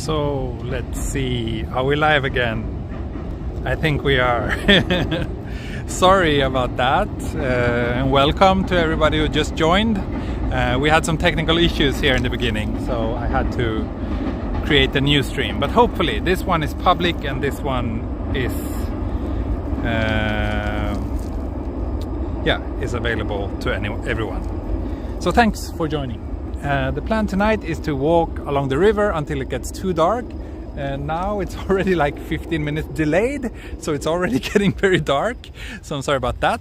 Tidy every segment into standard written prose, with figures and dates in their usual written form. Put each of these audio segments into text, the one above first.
So let's see, are we live again? I think we are. Sorry about that, and welcome to everybody who just joined. We had some technical issues here in the beginning, so I had to create a new stream. But hopefully this one is public and this one is is available to everyone. So thanks for joining. The plan tonight is to walk along the river until it gets too dark. And now it's already like 15 minutes delayed, so it's already getting very dark. So I'm sorry about that.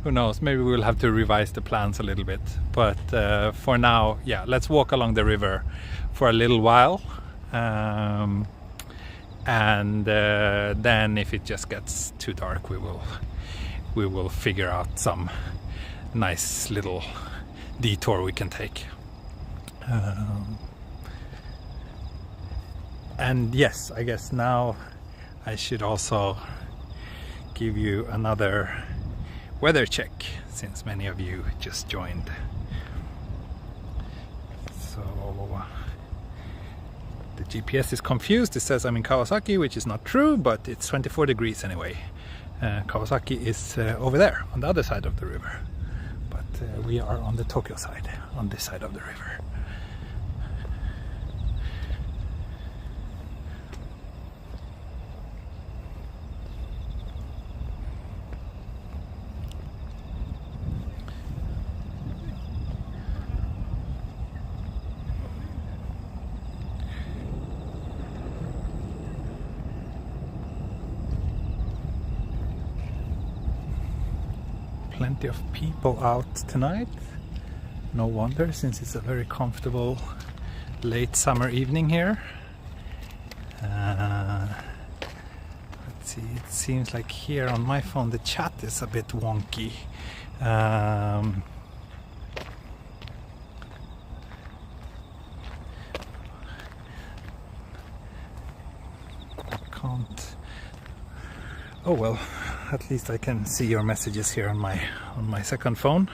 Who knows, maybe we'll have to revise the plans a little bit. But for now, yeah, let's walk along the river for a little while. And then if it just gets too dark, we will figure out some nice little detour we can take. And yes, I guess now I should also give you another weather check, since many of you just joined. So the GPS is confused. It says I'm in Kawasaki, which is not true, but it's 24 degrees anyway. Kawasaki is over there on the other side of the river, but we are on the Tokyo side, on this side of the river. Plenty of people out tonight. No wonder, since it's a very comfortable late summer evening here. Let's see, it seems like here on my phone the chat is a bit wonky. I can't. Oh well. At least I can see your messages here on my second phone.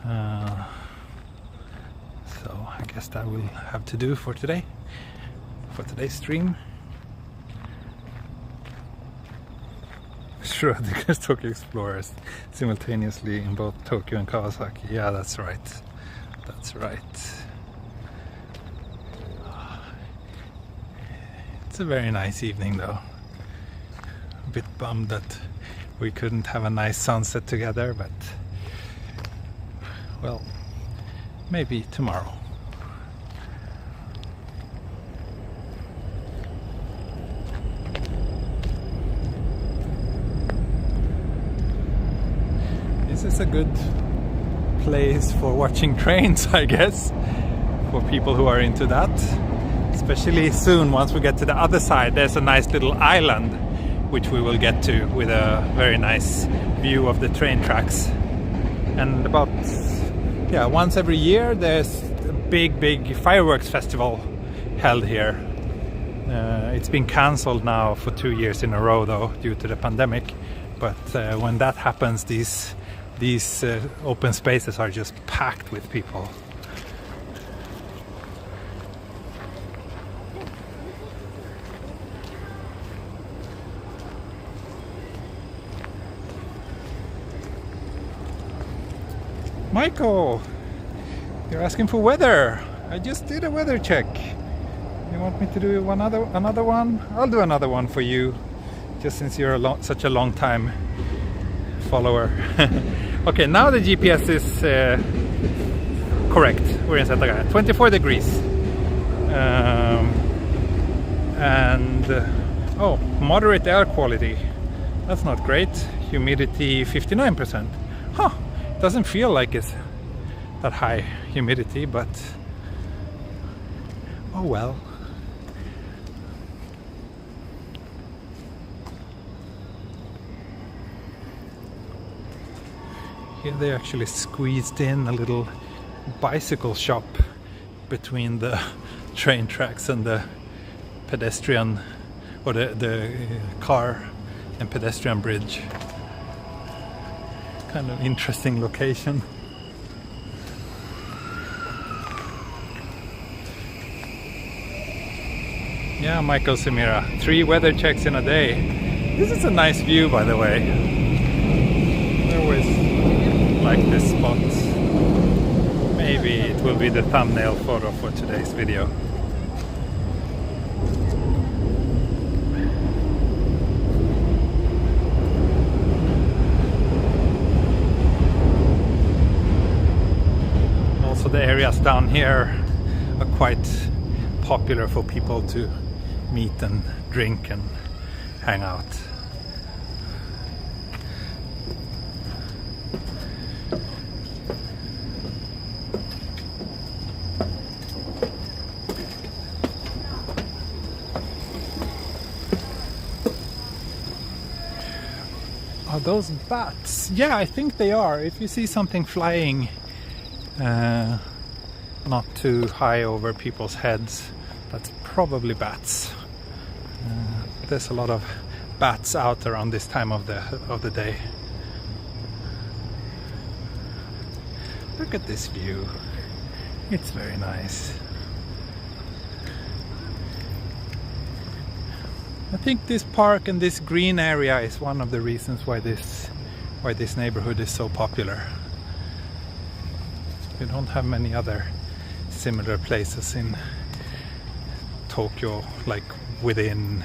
So I guess that will have to do for today, for today's stream. Schrödinger's Tokyo Explorers simultaneously in both Tokyo and Kawasaki. Yeah, that's right. That's right. It's a very nice evening though. A bit bummed that we couldn't have a nice sunset together, but well, maybe tomorrow. This is a good place for watching trains, I guess, for people who are into that. Especially soon, once we get to the other side, there's a nice little island which we will get to, with a very nice view of the train tracks. And about once every year there's a big fireworks festival held here. It's been cancelled now for 2 years in a row though, due to the pandemic. But when that happens, these open spaces are just packed with people. Michael, you're asking for weather. I just did a weather check. You want me to do another one? I'll do another one for you, just since you're such a long time follower. Okay, now the GPS is correct. We're in Setagaya, 24 degrees. Moderate air quality. That's not great. Humidity 59%. Huh. Doesn't feel like it's that high humidity, but oh well. Here they actually squeezed in a little bicycle shop between the train tracks and the pedestrian, or the car and pedestrian bridge. Kind of interesting location. Yeah, Michael Samira, 3 weather checks in a day. This is a nice view, by the way. I always like this spot. Maybe it will be the thumbnail photo for today's video. Also, the areas down here are quite popular for people to meet and drink and hang out. Are those bats? Yeah, I think they are. If you see something flying not too high over people's heads, that's probably bats. There's a lot of bats out around this time of the day. Look at this view. It's very nice. I think this park and this green area is one of the reasons why this neighborhood is so popular. We don't have many other similar places in Tokyo, like within,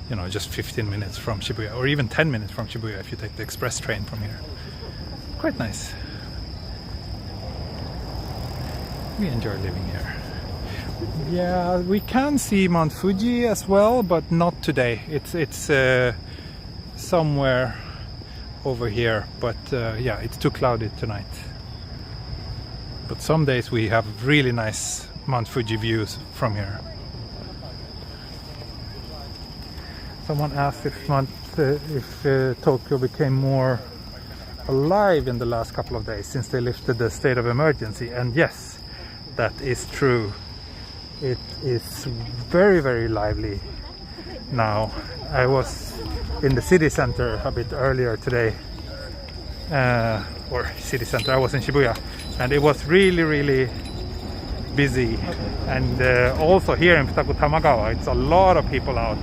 you know, just 15 minutes from Shibuya, or even 10 minutes from Shibuya if you take the express train from here. Quite nice. We enjoy living here. Yeah, we can see Mount Fuji as well, but not today. It's somewhere over here, but yeah, it's too cloudy tonight. But some days we have really nice Mount Fuji views from here. Someone asked if Tokyo became more alive in the last couple of days since they lifted the state of emergency, and yes, that is true. It is very, very lively now. I was in the city center a bit earlier today, or city center, I was in Shibuya, and it was really, really busy. And also here in Futaku Tamagawa, it's a lot of people out,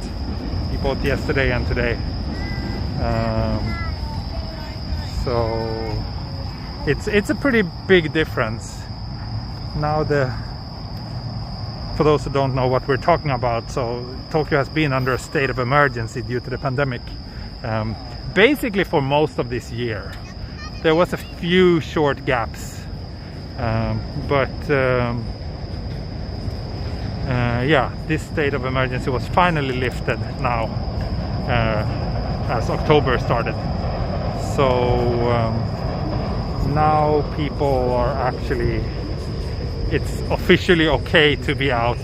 both yesterday and today. So it's a pretty big difference. Now for those who don't know what we're talking about, so Tokyo has been under a state of emergency due to the pandemic. Basically for most of this year. There was a few short gaps, but yeah, this state of emergency was finally lifted now as October started. So now people are actually, it's officially okay to be out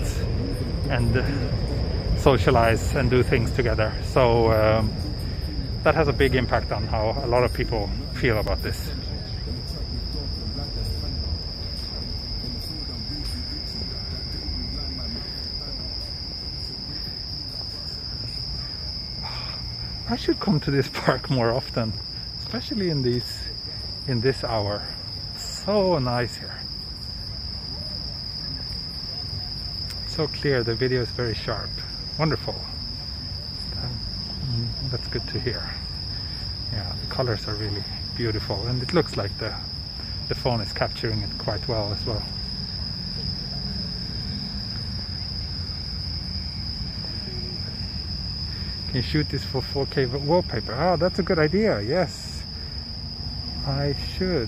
and socialize and do things together. So that has a big impact on how a lot of people feel about this. I should come to this park more often, especially in this hour. So nice here. So clear, the video is very sharp. Wonderful. That's good to hear. Yeah, the colors are really beautiful, and it looks like the phone is capturing it quite well as well. Can you shoot this for 4K wallpaper? Oh, that's a good idea. Yes, I should.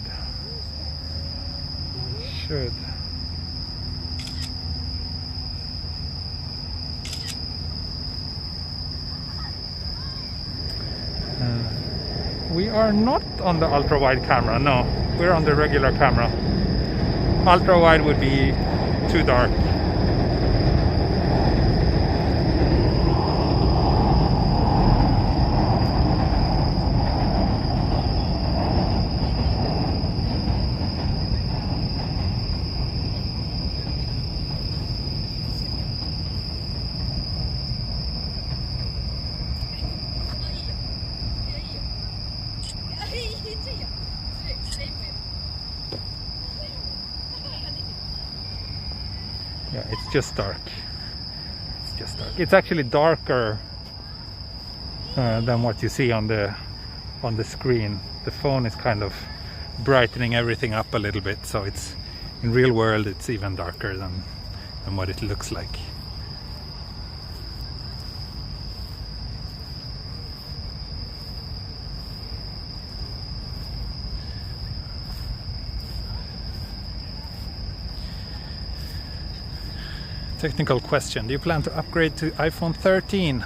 We are not on the ultra-wide camera, no. We're on the regular camera. Ultra-wide would be too dark. Yeah, it's just dark. It's just dark. It's actually darker than what you see on the screen. The phone is kind of brightening everything up a little bit, so it's in real world it's even darker than what it looks like. Technical question: do you plan to upgrade to iPhone 13?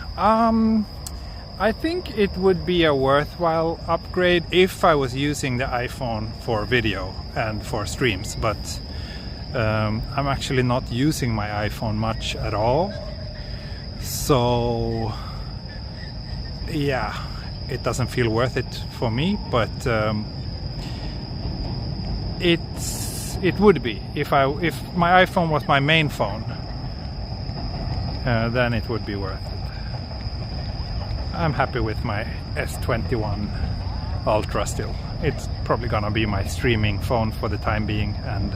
I think it would be a worthwhile upgrade if I was using the iPhone for video and for streams, but I'm actually not using my iPhone much at all, so yeah, it doesn't feel worth it for me, but it would be if my iPhone was my main phone. Then it would be worth it. I'm happy with my S21 Ultra still. It's probably gonna be my streaming phone for the time being, and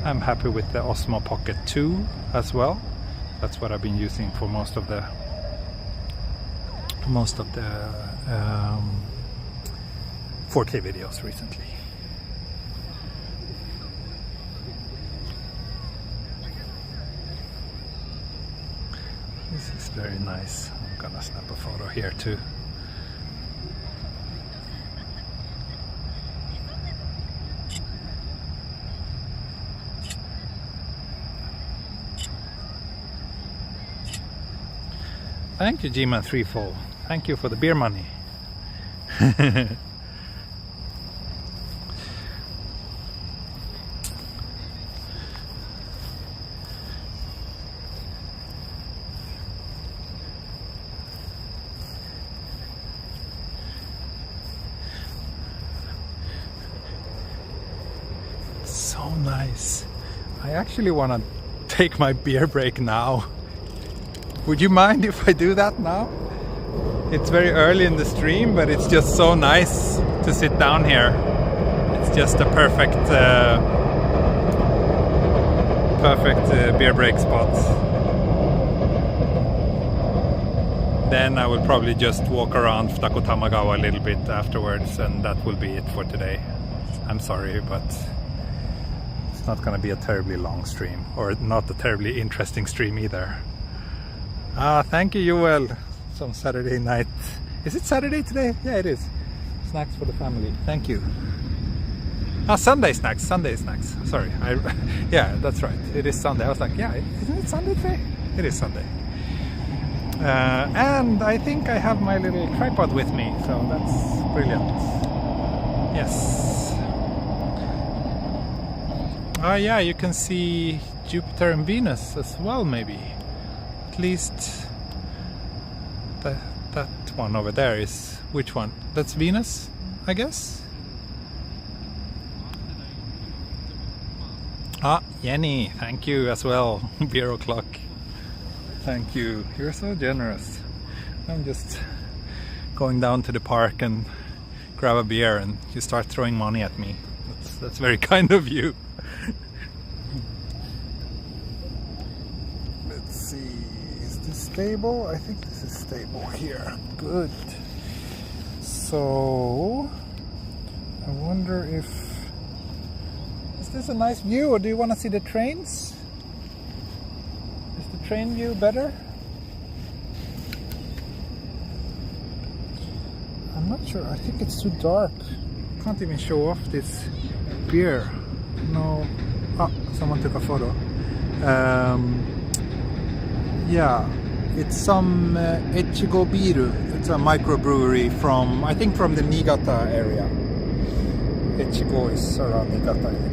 I'm happy with the Osmo Pocket 2 as well. That's what I've been using for most of the 4K videos recently. This is very nice. I'm gonna snap a photo here too. Thank you, G-Man Threefold. Thank you for the beer money. So nice. I actually want to take my beer break now. Would you mind if I do that now? It's very early in the stream, but it's just so nice to sit down here. It's just a perfect beer break spot. Then I will probably just walk around Futakotamagawa a little bit afterwards, and that will be it for today. I'm sorry, but it's not going to be a terribly long stream, or not a terribly interesting stream either. Thank you, Joel. Some Saturday night. Is it Saturday today? Yeah, it is. Snacks for the family. Thank you. Sunday snacks. Sunday snacks. Sorry. Yeah, that's right. It is Sunday. I was like, yeah, isn't it Sunday today? It is Sunday. And I think I have my little tripod with me, so that's brilliant. Yes. Yeah, you can see Jupiter and Venus as well, maybe. At least that one over there is, which one? That's Venus, I guess. Jenny, thank you as well. Beer o'clock. Thank you. You're so generous. I'm just going down to the park and grab a beer, and you start throwing money at me. That's very kind of you. Let's see. Is this stable? I think this is stable here. Good. So I wonder if... Is this a nice view, or do you want to see the trains? Is the train view better? I'm not sure. I think it's too dark. Can't even show off this beer. No. Someone took a photo. Yeah, it's some Echigo Biru. It's a microbrewery from, I think, from the Niigata area. Echigo is around Niigata, I think.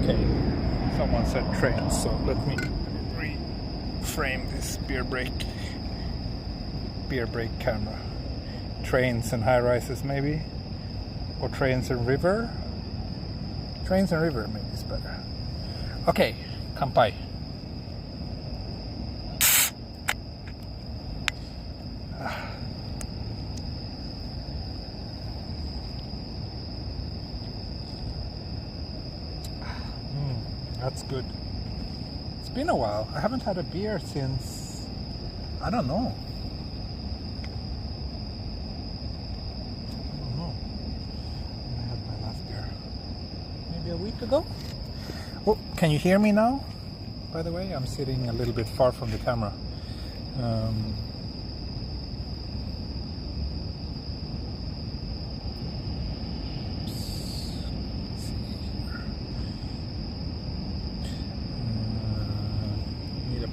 Okay, someone said trains, so let me reframe this beer break camera. Trains and high rises, maybe, or trains and river. Trains and river maybe is better. Okay, kanpai. That's good. It's been a while. I haven't had a beer since, I don't know. When I had my last beer. Maybe a week ago? Oh, can you hear me now? By the way, I'm sitting a little bit far from the camera.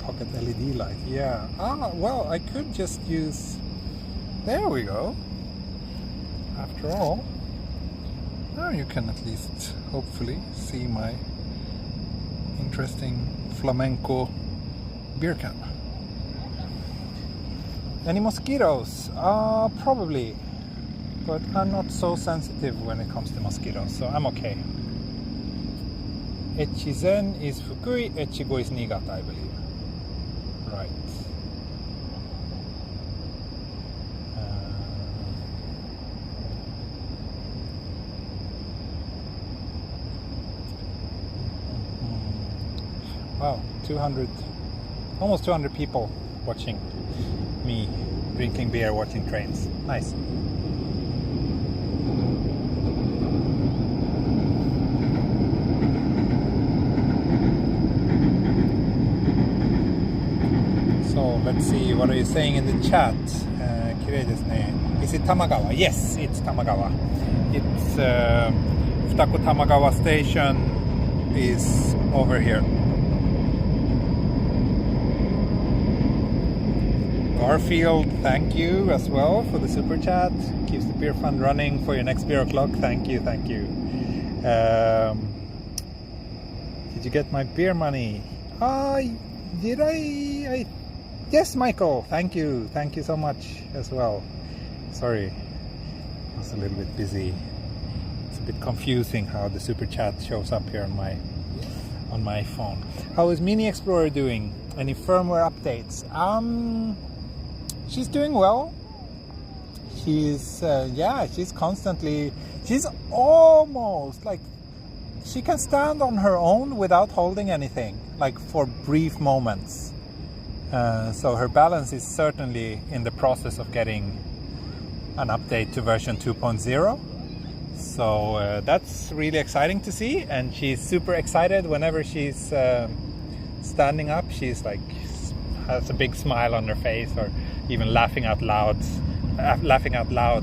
Pocket LED light, yeah. Well, I could just use, there we go. After all, now you can at least hopefully see my interesting flamenco beer can. Any mosquitoes? Probably, but I'm not so sensitive when it comes to mosquitoes, so I'm okay. Echizen is Fukui, Echigo is Niigata, I believe. Right. Wow, 200, almost 200 people watching me drinking beer, watching trains. Nice. Let's see, what are you saying in the chat? Kirei desu ne. Is it Tamagawa? Yes, it's Tamagawa. It's Futaku Tamagawa station is over here. Garfield, thank you as well for the super chat. Keeps the beer fund running for your next beer o'clock. Thank you, thank you. Did you get my beer money? Did I yes, Michael, thank you so much as well. Sorry, I was a little bit busy. It's a bit confusing how the super chat shows up here on my phone. How is Mini Explorer doing? Any firmware updates? She's doing well. She's almost like she can stand on her own without holding anything, like for brief moments. So her balance is certainly in the process of getting an update to version 2.0. So that's really exciting to see, and she's super excited whenever she's standing up. She's like has a big smile on her face, or even laughing out loud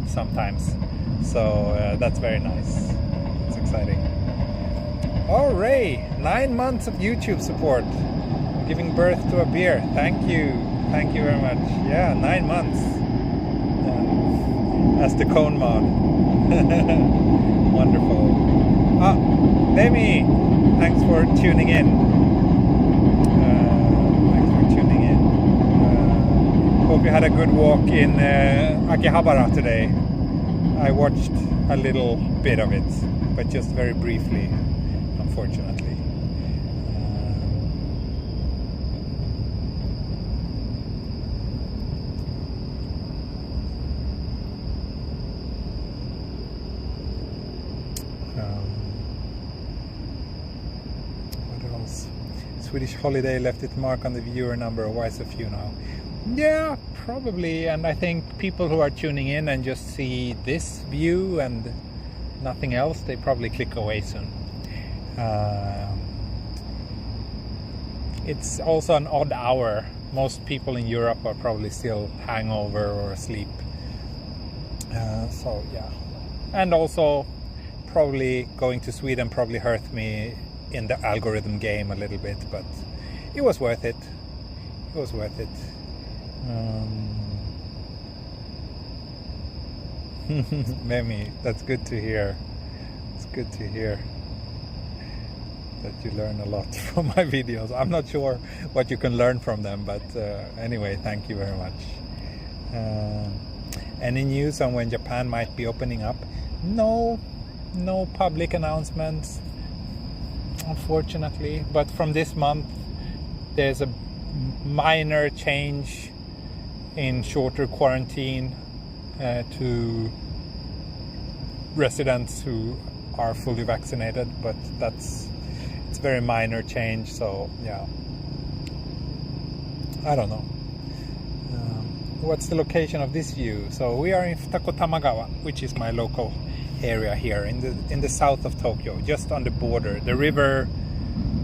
sometimes. So that's very nice. It's exciting. Oh, Ray, 9 months of YouTube support. Giving birth to a beer. Thank you very much. Yeah, 9 months as the cone mod. Wonderful. Demi, thanks for tuning in. Hope you had a good walk in Akihabara today. I watched a little bit of it, but just very briefly, unfortunately. Swedish Holiday left its mark on the viewer number. Why so few now? Yeah, probably. And I think people who are tuning in and just see this view and nothing else, they probably click away soon. It's also an odd hour. Most people in Europe are probably still hangover or asleep. So yeah. And also probably going to Sweden probably hurt me in the algorithm game a little bit, but it was worth it. It was worth it. Memi, that's good to hear. It's good to hear that you learn a lot from my videos. I'm not sure what you can learn from them, but anyway, thank you very much. Any news on when Japan might be opening up? No public announcements, unfortunately, but from this month there's a minor change in shorter quarantine to residents who are fully vaccinated, but it's very minor change, so yeah, I don't know. What's the location of this view? So we are in Futako Tamagawa, which is my local area here in the south of Tokyo, just on the border. The river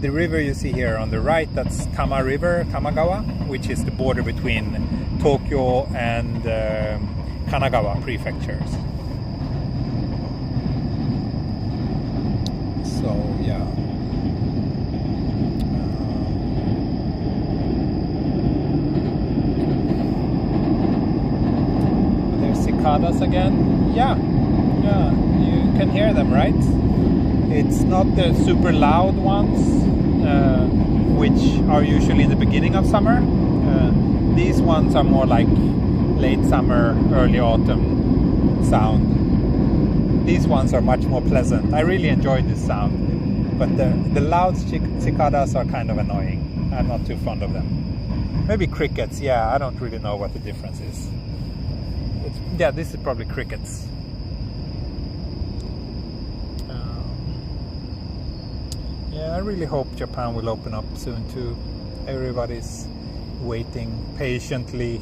you see here on the right, that's Tama River, Tamagawa, which is the border between Tokyo and Kanagawa prefectures. So yeah. There's cicadas again. Yeah, you can hear them, right? It's not the super loud ones, which are usually in the beginning of summer. These ones are more like late summer, early autumn sound. These ones are much more pleasant. I really enjoy this sound, but the loud cicadas are kind of annoying. I'm not too fond of them. Maybe crickets, yeah, I don't really know what the difference is. Yeah, this is probably crickets. Yeah, I really hope Japan will open up soon too. Everybody's waiting patiently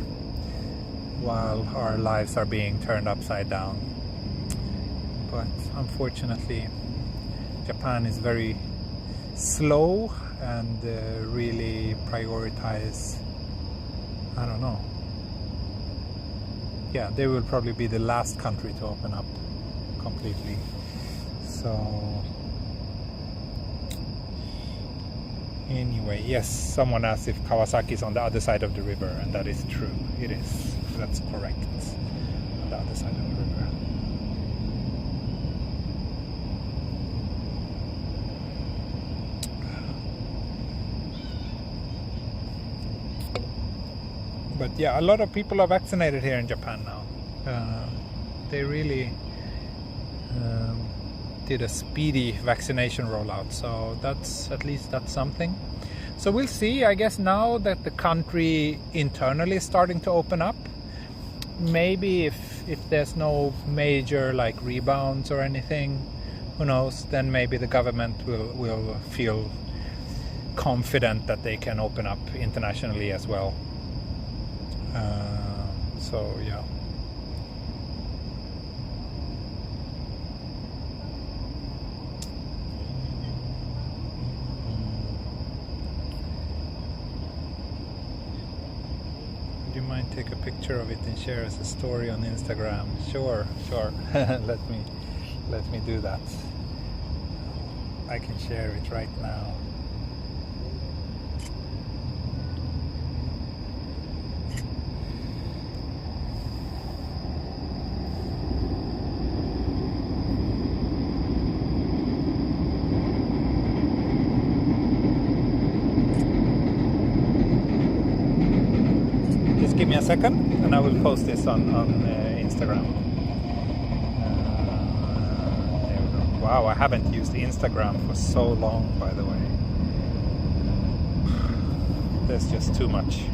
while our lives are being turned upside down. But unfortunately, Japan is very slow and really prioritize, I don't know. Yeah, they will probably be the last country to open up completely. So anyway, yes, someone asked if Kawasaki is on the other side of the river, and that is true. It is. That's correct. On the other side of the river. But yeah, a lot of people are vaccinated here in Japan now. They really did a speedy vaccination rollout, so that's something. So we'll see. I guess now that the country internally is starting to open up, maybe if there's no major like rebounds or anything, who knows, then maybe the government will feel confident that they can open up internationally as well. So yeah. Do you mind take a picture of it and share as a story on Instagram? Sure. let me do that. I can share it right now. Give me a second and I will post this on Instagram. There we go. Wow, I haven't used Instagram for so long, by the way. There's just too much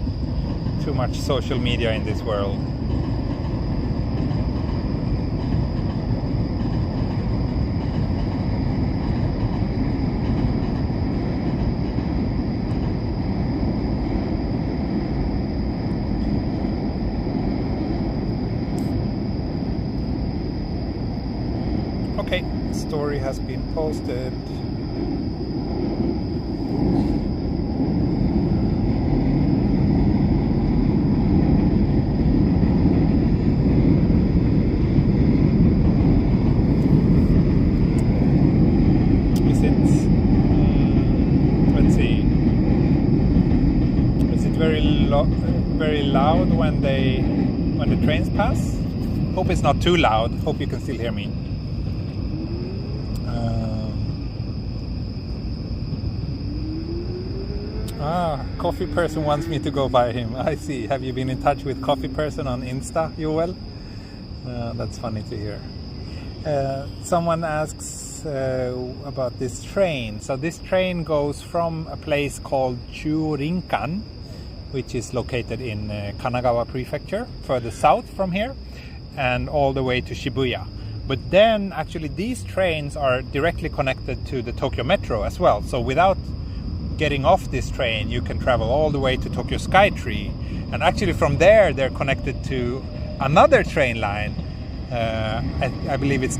social media in this world. Okay, story has been posted. Is it? Let's see. Is it very loud when the trains pass? Hope it's not too loud. Hope you can still hear me. Coffee person wants me to go by him. I see. Have you been in touch with Coffee Person on Insta, Joel? That's funny to hear. Someone asks about this train. So this train goes from a place called Churinkan, which is located in Kanagawa Prefecture, further south from here, and all the way to Shibuya. But then actually these trains are directly connected to the Tokyo Metro as well. So without getting off this train, you can travel all the way to Tokyo Skytree, and actually from there they're connected to another train line. I believe it's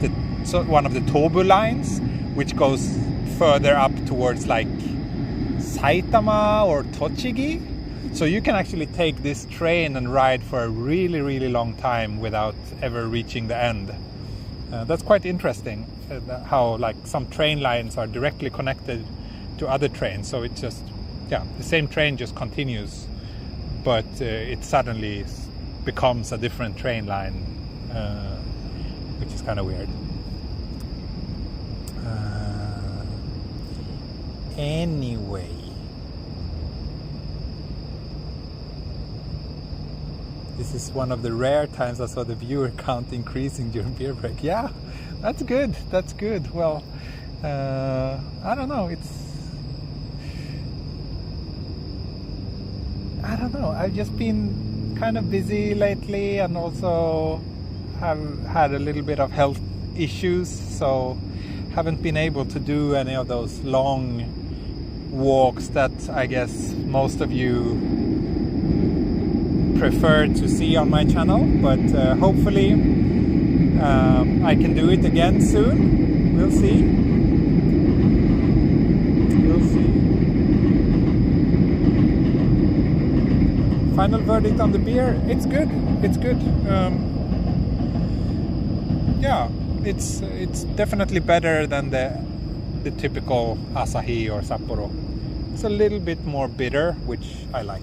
one of the Tobu lines, which goes further up towards like Saitama or Tochigi. So you can actually take this train and ride for a really, really long time without ever reaching the end. That's quite interesting, how like some train lines are directly connected to other trains. So it just, yeah, the same train just continues, but it suddenly becomes a different train line, which is kind of weird. Anyway, this is one of the rare times I saw the viewer count increasing during beer break. Yeah, that's good. That's good. Well, I don't know. I don't know. I've just been kind of busy lately, and also have had a little bit of health issues, so haven't been able to do any of those long walks that I guess most of you prefer to see on my channel, but hopefully I can do it again soon. We'll see. We'll see. Final verdict on the beer. It's good. It's good. Yeah, it's definitely better than the typical Asahi or Sapporo. It's a little bit more bitter, which I like.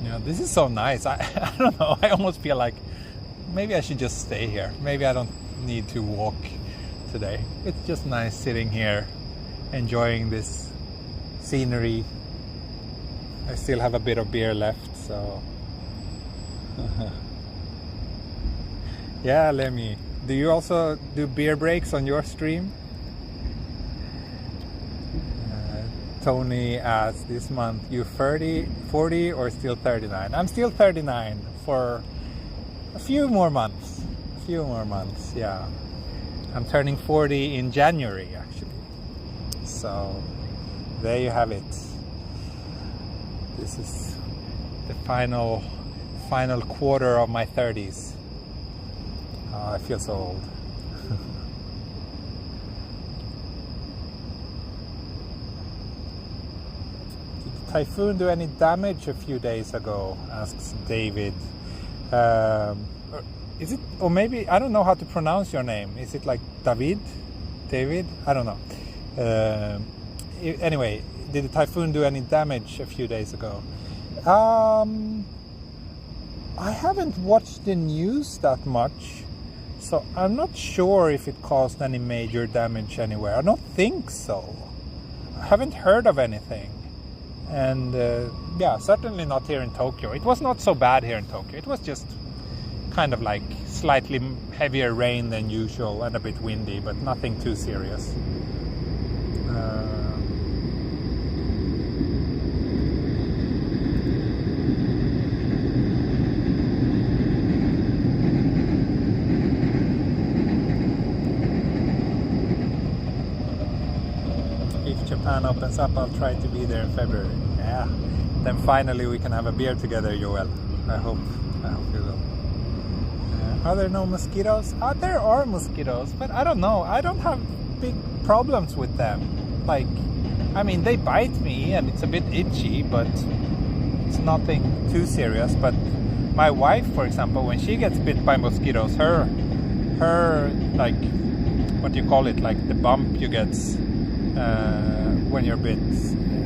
Yeah, this is so nice. I don't know, I almost feel like maybe I should just stay here. Maybe I don't need to walk today. It's just nice sitting here, enjoying this scenery. I still have a bit of beer left, so yeah, Lemmy, do you also do beer breaks on your stream? Tony asked, this month you 40 or still 39? I'm still 39 for a few more months. Yeah, I'm turning 40 in January actually, so there you have it. This is the final quarter of my 30s. Oh, I feel so old. Did Typhoon do any damage a few days ago? Asks David. Is it, or maybe, I don't know how to pronounce your name. Is it like David? I don't know. Anyway, did the Typhoon do any damage a few days ago? I haven't watched the news that much, so I'm not sure if it caused any major damage anywhere. I don't think so. I haven't heard of anything. And yeah, certainly not here in Tokyo. It was not so bad here in Tokyo. It was just kind of like slightly heavier rain than usual and a bit windy, but nothing too serious. If Japan opens up, I'll try to be there in February. Yeah, then finally we can have a beer together, Joel. I hope we will. Are there no mosquitoes? There are mosquitoes, but I don't know. I don't have big problems with them. Like, I mean, they bite me and it's a bit itchy, but it's nothing too serious. But my wife, for example, when she gets bit by mosquitoes, her like, what do you call it? Like the bump you get when you're bit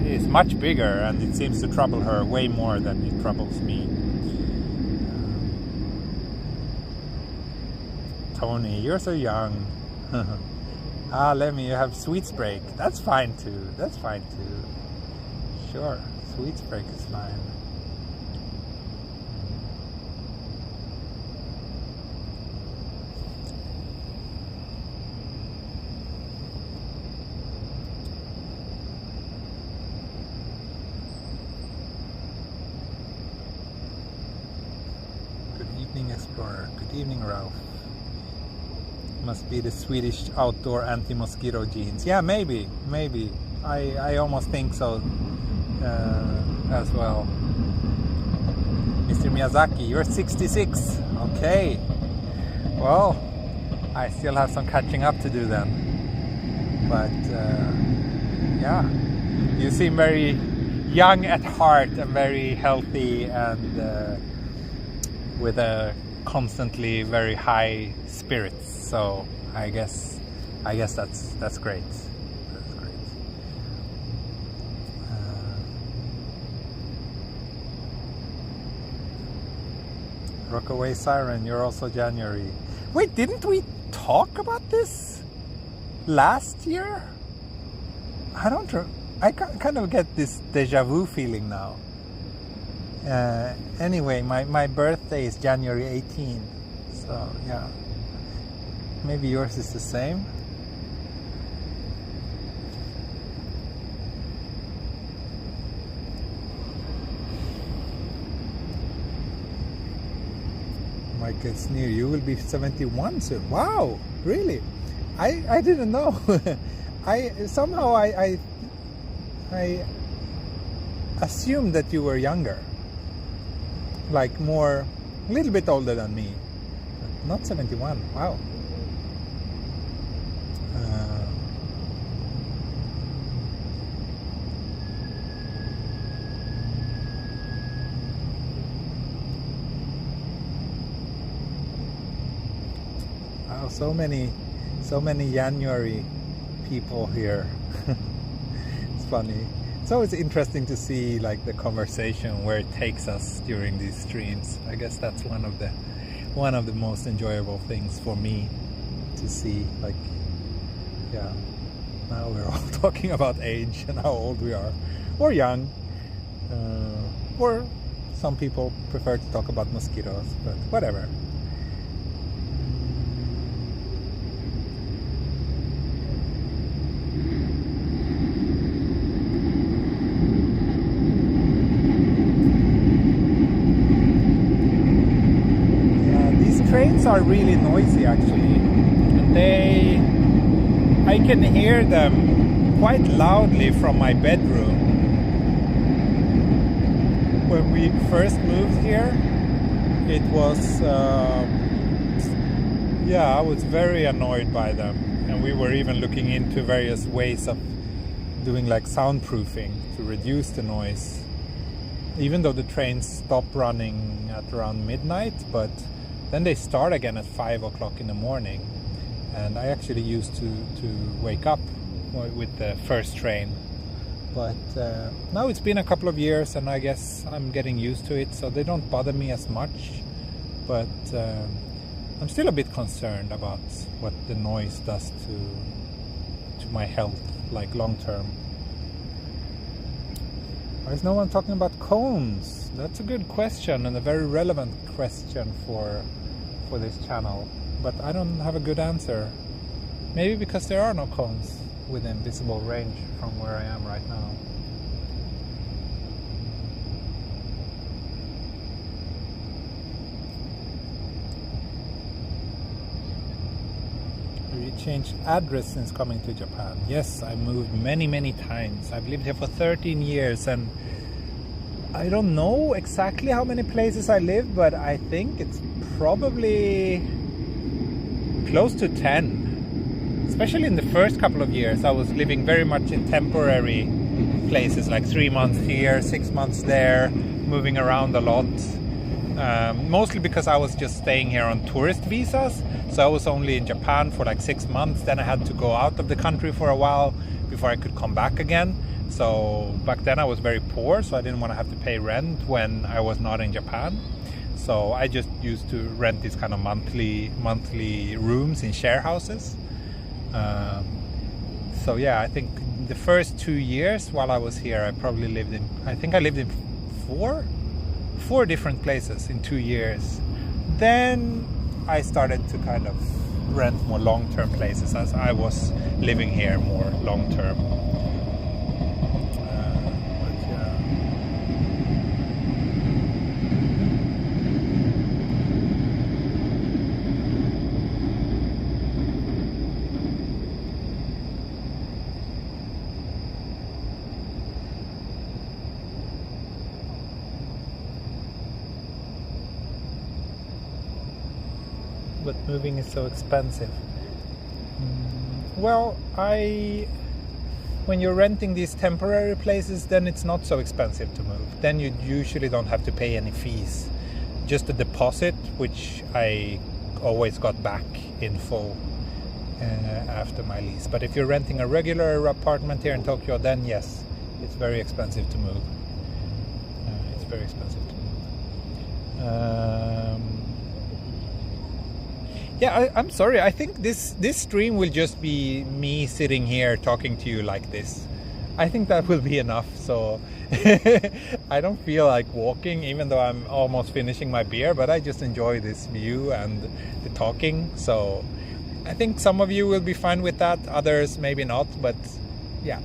is much bigger, and it seems to trouble her way more than it troubles me. Tony, you're so young. Lemmy, you have sweets break. That's fine too. Sure, sweets break is fine. evening, Ralph. Must be the Swedish outdoor anti-mosquito genes. Yeah, maybe. I almost think so as well. Mr. Miyazaki, you're 66. Okay. Well, I still have some catching up to do then. But yeah, you seem very young at heart and very healthy and with a constantly very high spirits. So I guess that's great. That's great. Rockaway Siren, you're also January. Wait, didn't we talk about this last year? I don't know. I kind of get this deja vu feeling now. Anyway, my birthday is January 18. So yeah, maybe yours is the same. Mike, it's new. You will be 71 soon. Wow, really? I didn't know. I assumed that you were younger, like a little bit older than me. Not 71. Wow. Wow, so many January people here. It's funny. It's always interesting to see like the conversation where it takes us during these streams. I guess that's one of the most enjoyable things for me to see. Like, yeah, now we're all talking about age and how old we are, or young, or some people prefer to talk about mosquitoes, but whatever. Trains are really noisy actually. I can hear them quite loudly from my bedroom. When we first moved here, it was I was very annoyed by them, and we were even looking into various ways of doing like soundproofing to reduce the noise, even though the trains stop running at around midnight, but then they start again at 5 o'clock in the morning, and I actually used to wake up with the first train. But now it's been a couple of years, and I guess I'm getting used to it, so they don't bother me as much. But I'm still a bit concerned about what the noise does to my health, like long term. Why is no one talking about cones? That's a good question, and a very relevant question for this channel, but I don't have a good answer. Maybe because there are no cones within visible range from where I am right now. Have you changed address since coming to Japan? Yes, I moved many times. I've lived here for 13 years, and I don't know exactly how many places I live, but I think it's probably close to 10. Especially in the first couple of years, I was living very much in temporary places, like 3 months here, 6 months there, moving around a lot. Mostly because I was just staying here on tourist visas, so I was only in Japan for like 6 months. Then I had to go out of the country for a while before I could come back again. So back then I was very poor, so I didn't want to have to pay rent when I was not in Japan. So I just used to rent these kind of monthly rooms in share houses. So yeah, I think the first 2 years while I was here, I probably lived in, I think I lived in four different places in 2 years. Then I started to kind of rent more long-term places as I was living here more long-term. but moving is so expensive. Well, when you're renting these temporary places, then it's not so expensive to move. Then you usually don't have to pay any fees. Just a deposit, which I always got back in full after my lease. But if you're renting a regular apartment here in Tokyo, then yes, it's very expensive to move. It's very expensive to move. Yeah, I'm sorry. I think this stream will just be me sitting here talking to you like this. I think that will be enough. So I don't feel like walking, even though I'm almost finishing my beer, but I just enjoy this view and the talking. So I think some of you will be fine with that, others maybe not. But yeah,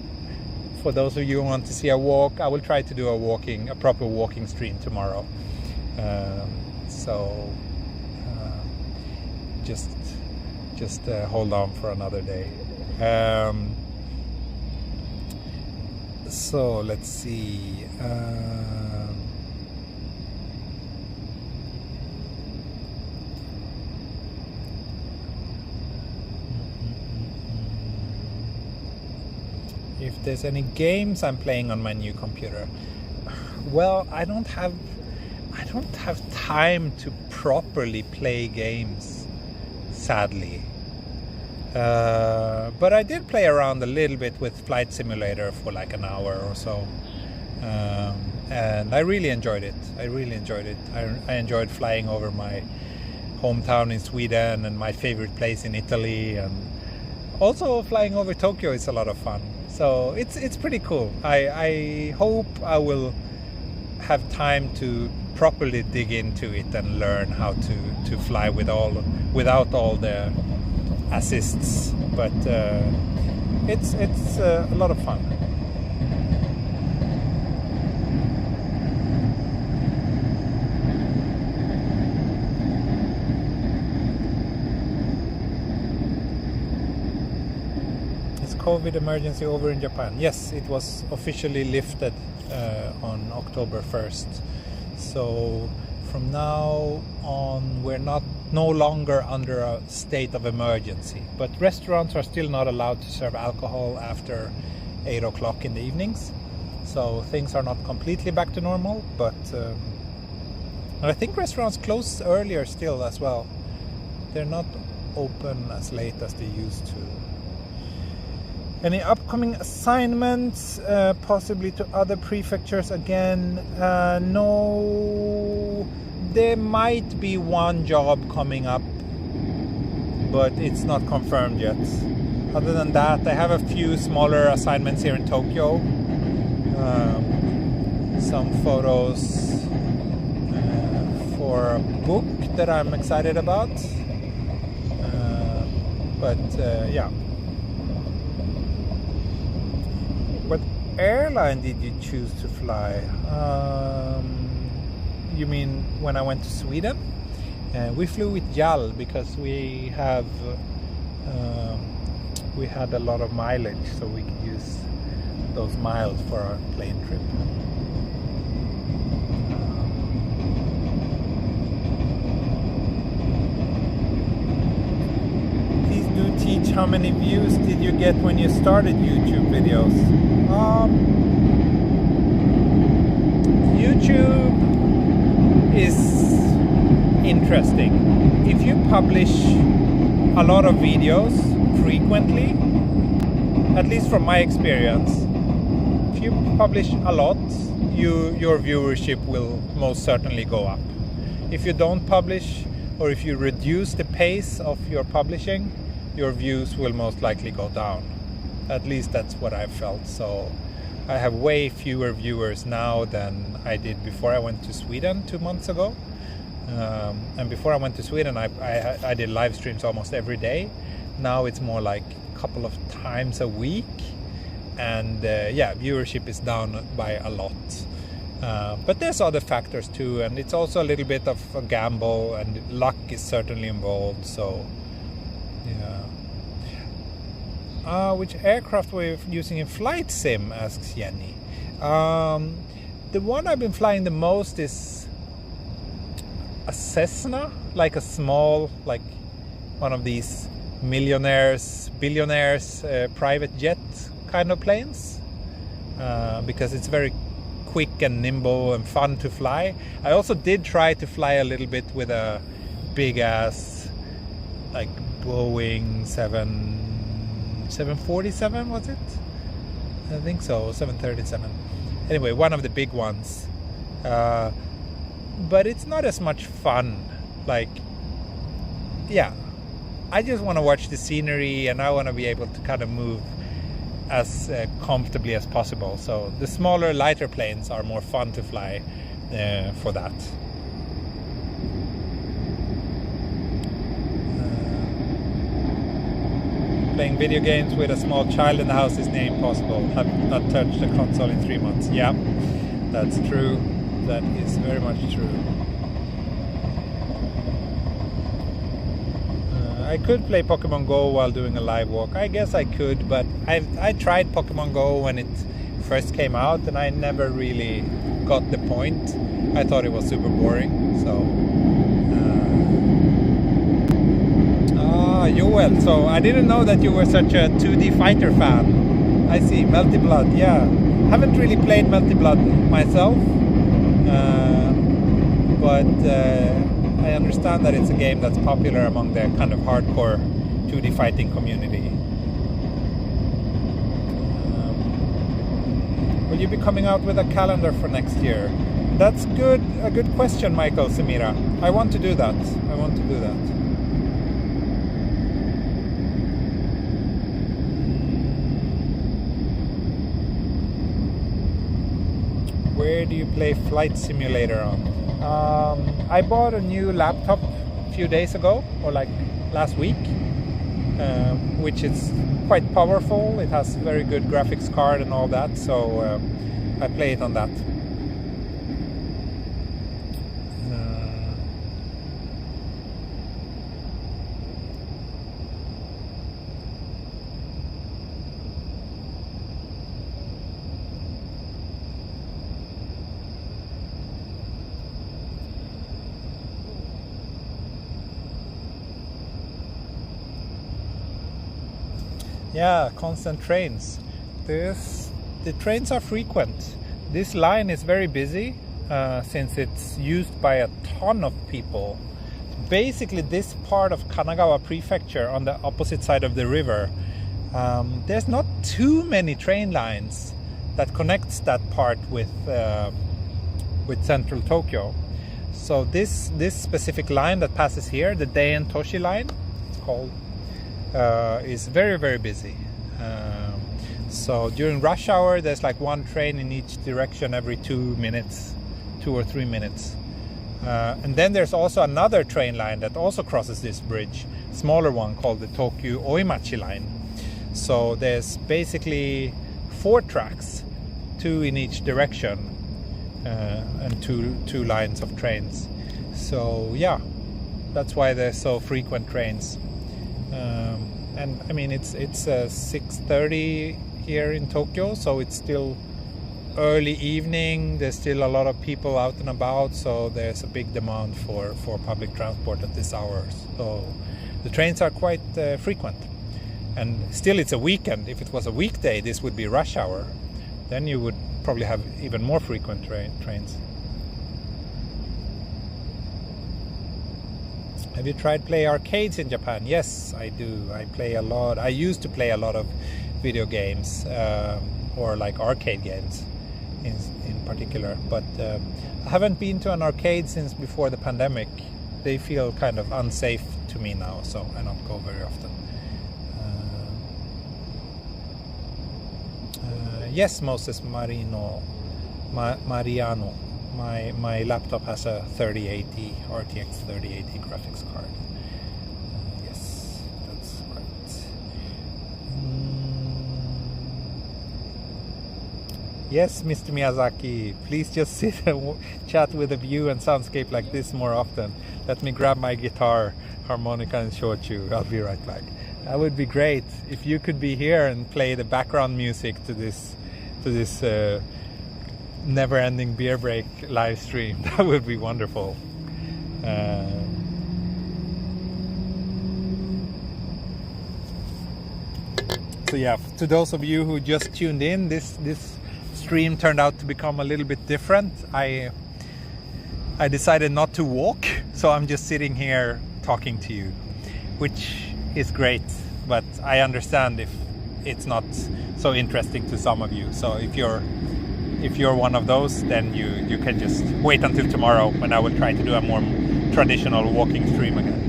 for those of you who want to see a walk, I will try to do a proper walking stream tomorrow. Just hold on for another day. So let's see. If there's any games I'm playing on my new computer, well, I don't have time to properly play games, sadly. But I did play around a little bit with Flight Simulator for like an hour or so, and I really enjoyed it. I enjoyed flying over my hometown in Sweden and my favorite place in Italy, and also flying over Tokyo is a lot of fun. So it's pretty cool. I hope I will have time to properly dig into it and learn how to fly without all the assists, but it's a lot of fun. Is COVID emergency over in Japan? Yes, it was officially lifted on October 1st. So from now on, we're no longer under a state of emergency. But restaurants are still not allowed to serve alcohol after 8 o'clock in the evenings. So things are not completely back to normal, but I think restaurants close earlier still as well. They're not open as late as they used to. Any upcoming assignments, possibly to other prefectures again? No, there might be one job coming up, but it's not confirmed yet. Other than that, I have a few smaller assignments here in Tokyo. Some photos for a book that I'm excited about. Yeah. What airline did you choose to fly? You mean when I went to Sweden? We flew with JAL because we had a lot of mileage, so we could use those miles for our plane trip. Please do teach how many views did you get when you started YouTube videos? YouTube is interesting. If you publish a lot of videos frequently, at least from my experience, if you publish a lot, your viewership will most certainly go up. If you don't publish, or if you reduce the pace of your publishing, your views will most likely go down. At least that's what I've felt. So I have way fewer viewers now than I did before I went to Sweden 2 months ago. And before I went to Sweden, I did live streams almost every day. Now it's more like a couple of times a week. And yeah, viewership is down by a lot. But there's other factors too. And it's also a little bit of a gamble, and luck is certainly involved. So yeah. Which aircraft were you using in flight sim, asks Jenny. The one I've been flying the most is a Cessna, like a small, like one of these millionaires, billionaires private jet kind of planes, because it's very quick and nimble and fun to fly. I also did try to fly a little bit with a big ass like Boeing 747, was it? I think so, 737. Anyway, one of the big ones. But it's not as much fun. Like, yeah, I just want to watch the scenery and I want to be able to kind of move as comfortably as possible. So the smaller, lighter planes are more fun to fly for that. Playing video games with a small child in the house is near impossible. Have not touched a console in 3 months. Yeah, that's true. That is very much true. I could play Pokemon Go while doing a live walk. I guess I could, but I tried Pokemon Go when it first came out and I never really got the point. I thought it was super boring. So Joel, so I didn't know that you were such a 2D fighter fan. I see, Melty Blood, yeah. Haven't really played Melty Blood myself, but I understand that it's a game that's popular among the kind of hardcore 2D fighting community. Will you be coming out with a calendar for next year? That's good. A good question, Michael Samira. I want to do that. I want to do that. Where do you play Flight Simulator on? I bought a new laptop a few days ago, or like last week, which is quite powerful. It has very good graphics card and all that, so I play it on that. Yeah, constant trains. The trains are frequent. This line is very busy since it's used by a ton of people. Basically, this part of Kanagawa Prefecture on the opposite side of the river, there's not too many train lines that connects that part with central Tokyo. So this specific line that passes here, the Deien Toshi line, it's called, is very, very busy. So during rush hour, there's like one train in each direction every 2 or 3 minutes. And then there's also another train line that also crosses this bridge, smaller one called the Tokyu Oimachi line. So there's basically 4 tracks, 2 in each direction, and two lines of trains. So yeah, that's why there's so frequent trains. And I mean, it's 6:30 here in Tokyo, so it's still early evening. There's still a lot of people out and about, so there's a big demand for public transport at this hour. So the trains are quite frequent. And still, it's a weekend. If it was a weekday, this would be rush hour. Then you would probably have even more frequent trains. Have you tried play arcades in Japan? Yes, I do. I play a lot. I used to play a lot of video games, or like arcade games in particular. But I haven't been to an arcade since before the pandemic. They feel kind of unsafe to me now, so I don't go very often. Yes, Moses Mariano. My laptop has a 3080 RTX 3080 graphics card. Yes, that's right. Yes, Mr. Miyazaki, please just sit and chat with a view and soundscape like this more often. Let me grab my guitar, harmonica and shochu. I'll be right back. That would be great if you could be here and play the background music to this never-ending beer break live stream. That would be wonderful. So yeah, to those of you who just tuned in, this stream turned out to become a little bit different. I decided not to walk, so I'm just sitting here talking to you, which is great, but I understand if it's not so interesting to some of you. So if you're one of those, then you can just wait until tomorrow when I will try to do a more traditional walking stream again.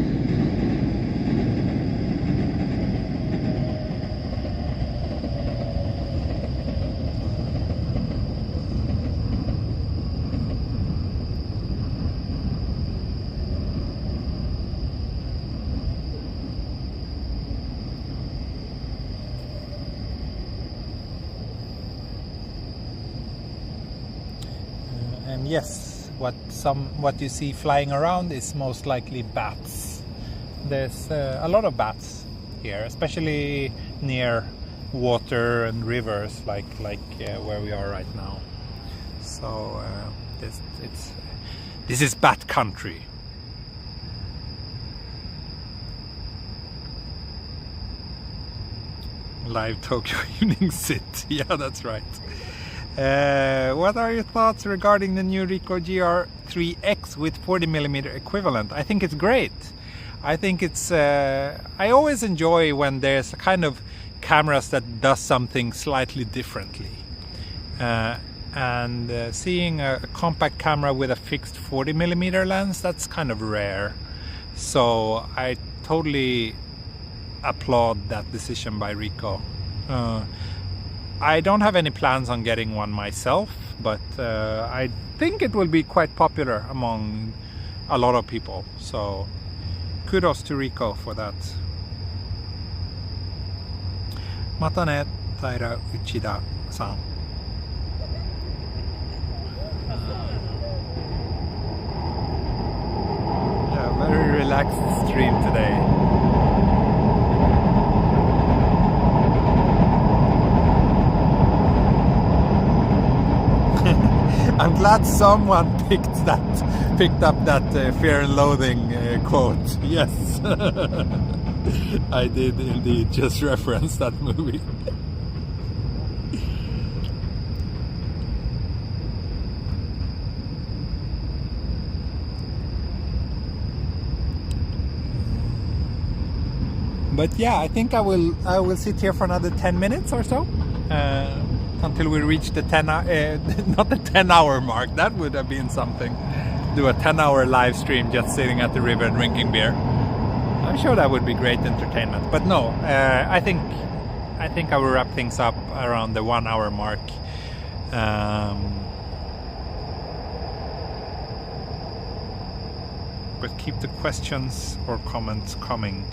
And yes, what you see flying around is most likely bats. There's a lot of bats here, especially near water and rivers, like where we are right now. So this is bat country. Live Tokyo evening sit. Yeah, that's right. What are your thoughts regarding the new Ricoh GR3X with 40mm equivalent? I think it's great. I think it's I always enjoy when there's a kind of cameras that does something slightly differently, and seeing a compact camera with a fixed 40mm lens, that's kind of rare. So I totally applaud that decision by Ricoh. I don't have any plans on getting one myself, but I think it will be quite popular among a lot of people. So kudos to Ricoh for that. Mata ne, Taira Uchida-san. Yeah, very relaxed stream today. I'm glad someone picked up that Fear and Loathing quote. Yes, I did indeed just reference that movie. But yeah, I think I will sit here for another 10 minutes or so. Until we reach the 10 not the 10-hour mark. That would have been something. Do a 10-hour live stream just sitting at the river and drinking beer. I'm sure that would be great entertainment. But no, I think I will wrap things up around the 1 hour mark. But keep the questions or comments coming.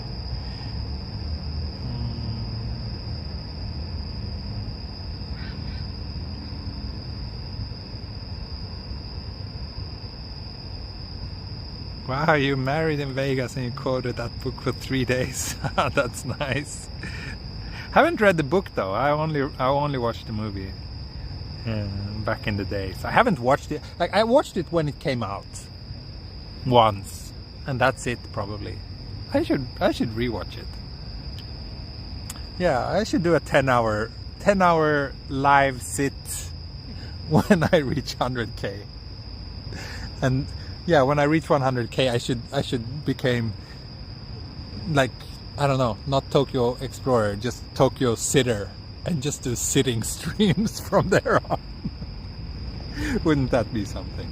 Wow, you married in Vegas and you quoted that book for 3 days. That's nice. Haven't read the book though. I only watched the movie back in the days. I haven't watched it. Like, I watched it when it came out once, and that's it probably. I should rewatch it. Yeah, I should do a 10-hour live sit when I reach 100K. And yeah, when I reach 100K, I should become, like, I don't know, not Tokyo Explorer, just Tokyo Sitter, and just do sitting streams from there on. Wouldn't that be something?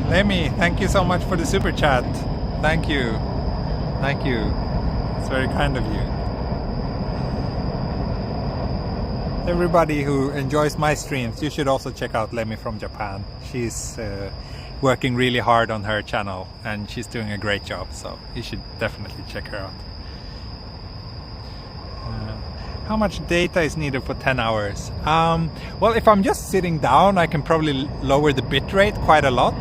Lemmy, thank you so much for the super chat. Thank you. Thank you. It's very kind of you. Everybody who enjoys my streams, you should also check out Lemmy from Japan. She's working really hard on her channel and she's doing a great job, so you should definitely check her out. How much data is needed for 10 hours? Well, if I'm just sitting down, I can probably lower the bitrate quite a lot.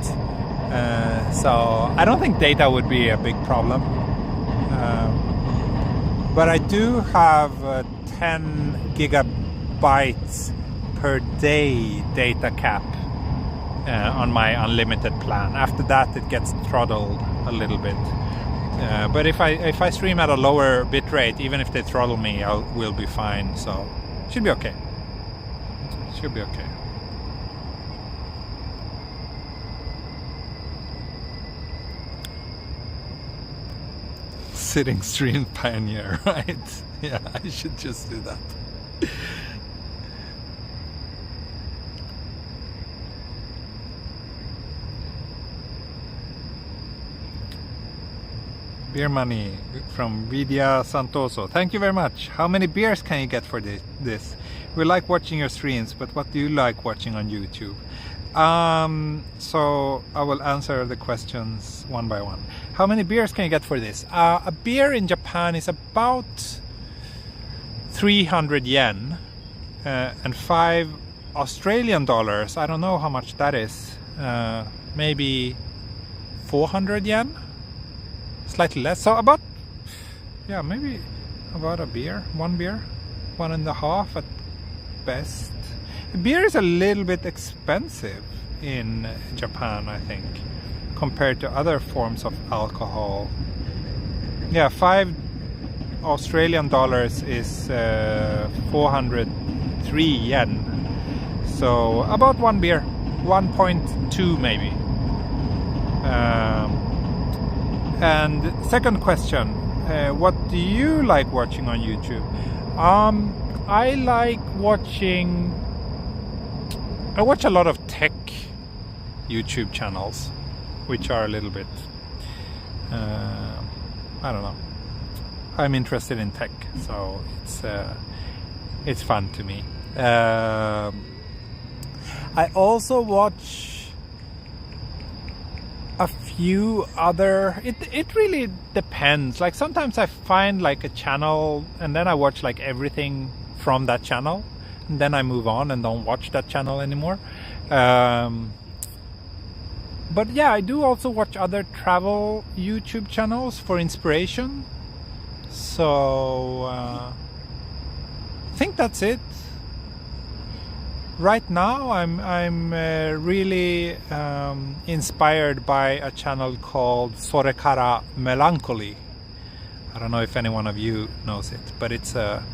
So I don't think data would be a big problem. But I do have 10 gigabytes per day data cap on my unlimited plan. After that it gets throttled a little bit. But if I stream at a lower bit rate, even if they throttle me, we'll be fine. So should be okay. Should be okay. Sitting stream pioneer, right? Yeah, I should just do that. Beer money from Vidya Santoso. Thank you very much. How many beers can you get for this? We like watching your streams, but what do you like watching on YouTube? So I will answer the questions one by one. How many beers can you get for this? A beer in Japan is about 300 yen and 5 Australian dollars. I don't know how much that is. Maybe 400 yen? Slightly less. So about, yeah, maybe about a beer, one and a half at best. Beer is a little bit expensive in Japan, I think, compared to other forms of alcohol. Yeah, 5 Australian dollars is 403 yen. So about one beer, 1.2 maybe. And second question, what do you like watching on YouTube? I like watching, I watch a lot of tech YouTube channels, which are a little bit, I don't know. I'm interested in tech, so it's fun to me. I also watch a few other, it really depends. Like sometimes I find like a channel and then I watch like everything from that channel, and then I move on and don't watch that channel anymore. But yeah, I do also watch other travel YouTube channels for inspiration. So I think that's it. Right now I'm really inspired by a channel called Sorekara Melancholy. I don't know if any one of you knows it, but it's a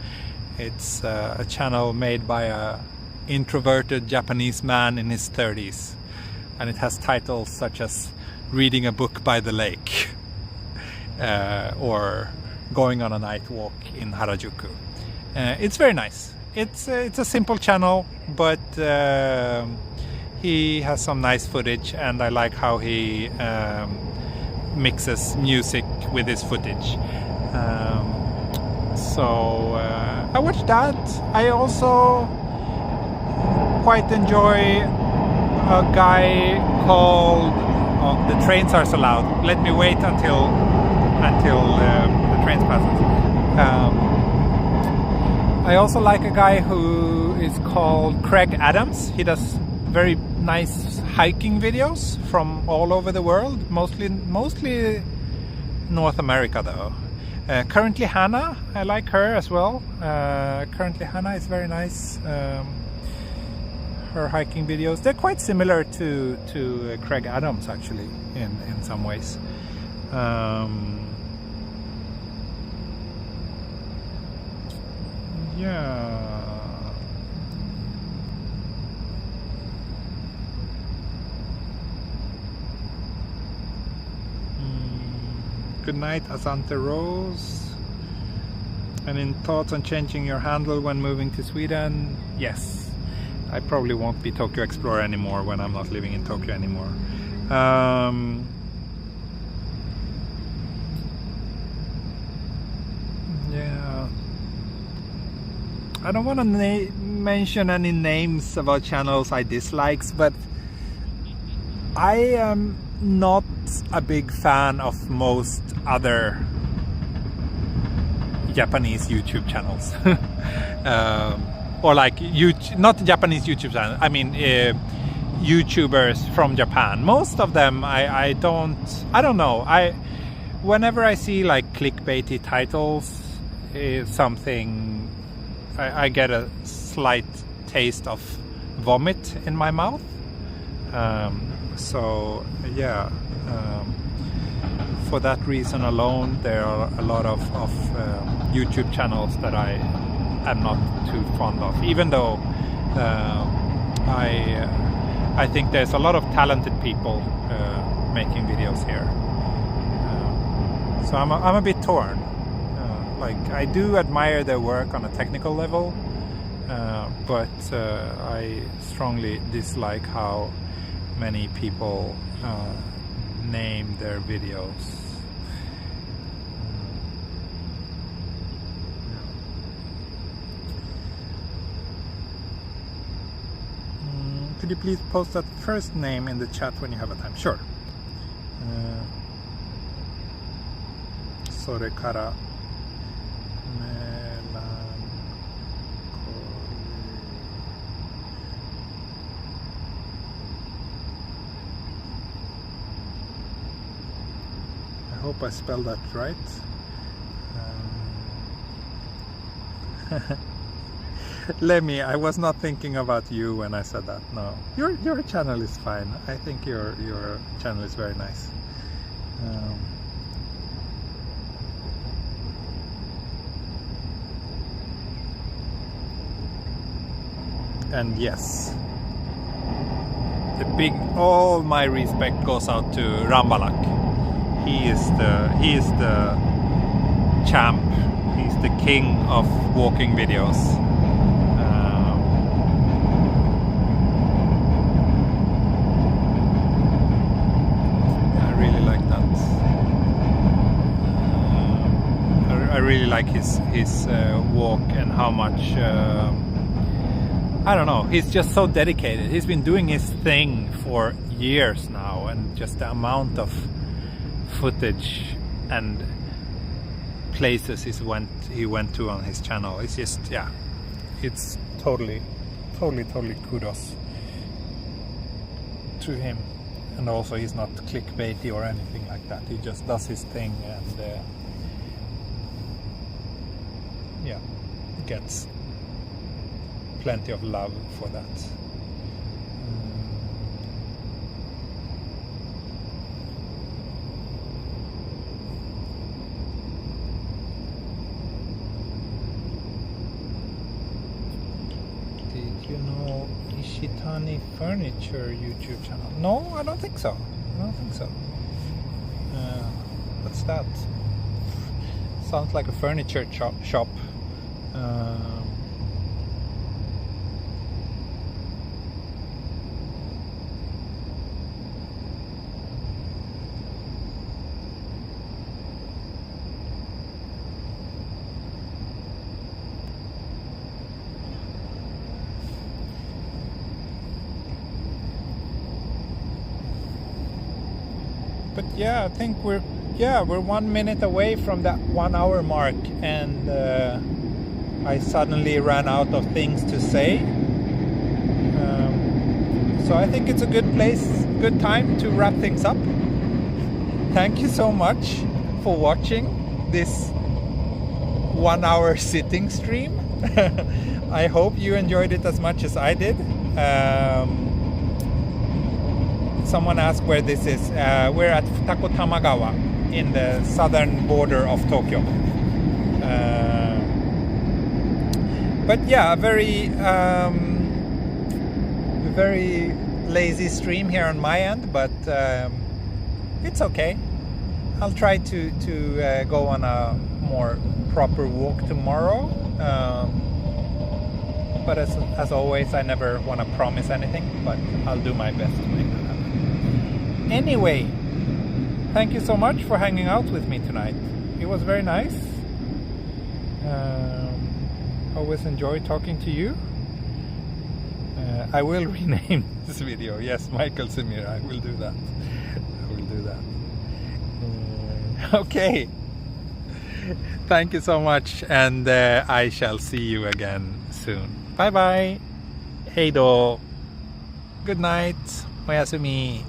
channel made by a introverted Japanese man in his 30s, and it has titles such as Reading a Book by the Lake or Going on a Night Walk in Harajuku. It's very nice. It's a simple channel, but he has some nice footage, and I like how he mixes music with his footage. So I watch that. I also quite enjoy a guy called The Trains Are So Loud. Let me wait until the trains passes. I also like a guy who is called Craig Adams. He does very nice hiking videos from all over the world, mostly North America though. Currently Hannah, I like her as well. Currently Hannah is very nice. Her hiking videos, they're quite similar to Craig Adams actually in some ways. Yeah. Good night, Asante Rose. And in thoughts on changing your handle when moving to Sweden? Yes. I probably won't be Tokyo Explorer anymore when I'm not living in Tokyo anymore. Yeah. I don't want to mention any names about channels I dislike, but I am not a big fan of most other Japanese YouTube channels. Or like not Japanese YouTube channels, I mean YouTubers from Japan. Most of them I don't know. Whenever I see like clickbaity titles, something I get a slight taste of vomit in my mouth. So yeah, for that reason alone, there are a lot of YouTube channels that I am not too fond of, even though I think there's a lot of talented people making videos here. So I'm a bit torn. Like, I do admire their work on a technical level, but I strongly dislike how many people name their videos. Could you please post that first name in the chat when you have a time? Sure. Sore kara I hope I spelled that right. Lemmy, I was not thinking about you when I said that. No, your channel is fine. I think your channel is very nice. And yes, all my respect goes out to Rambalak. He is the champ. He's the king of walking videos. I really like that. I really like his walk and how much. I don't know, he's just so dedicated. He's been doing his thing for years now, and just the amount of footage and places he went to on his channel, it's just, yeah, it's totally kudos to him. And also, he's not clickbaity or anything like that. He just does his thing, and yeah, gets plenty of love for that. Did you know Ishitani Furniture YouTube channel? No, I don't think so. What's that? Sounds like a furniture shop. But yeah, I think we're 1 minute away from that 1 hour mark, and I suddenly ran out of things to say. So I think it's a good time to wrap things up. Thank you so much for watching this 1 hour sitting stream. I hope you enjoyed it as much as I did. Someone asked where this is. We're at Takotamagawa in the southern border of Tokyo. But yeah, a very lazy stream here on my end, but it's okay. I'll try to go on a more proper walk tomorrow. But as always, I never want to promise anything, but I'll do my best to make that happen. Anyway, thank you so much for hanging out with me tonight. It was very nice. Always enjoy talking to you. I will rename this video. Yes, Michael Samir, I will do that. Okay. Thank you so much, and I shall see you again soon. Bye bye. Heido. Good night. Oyasumi.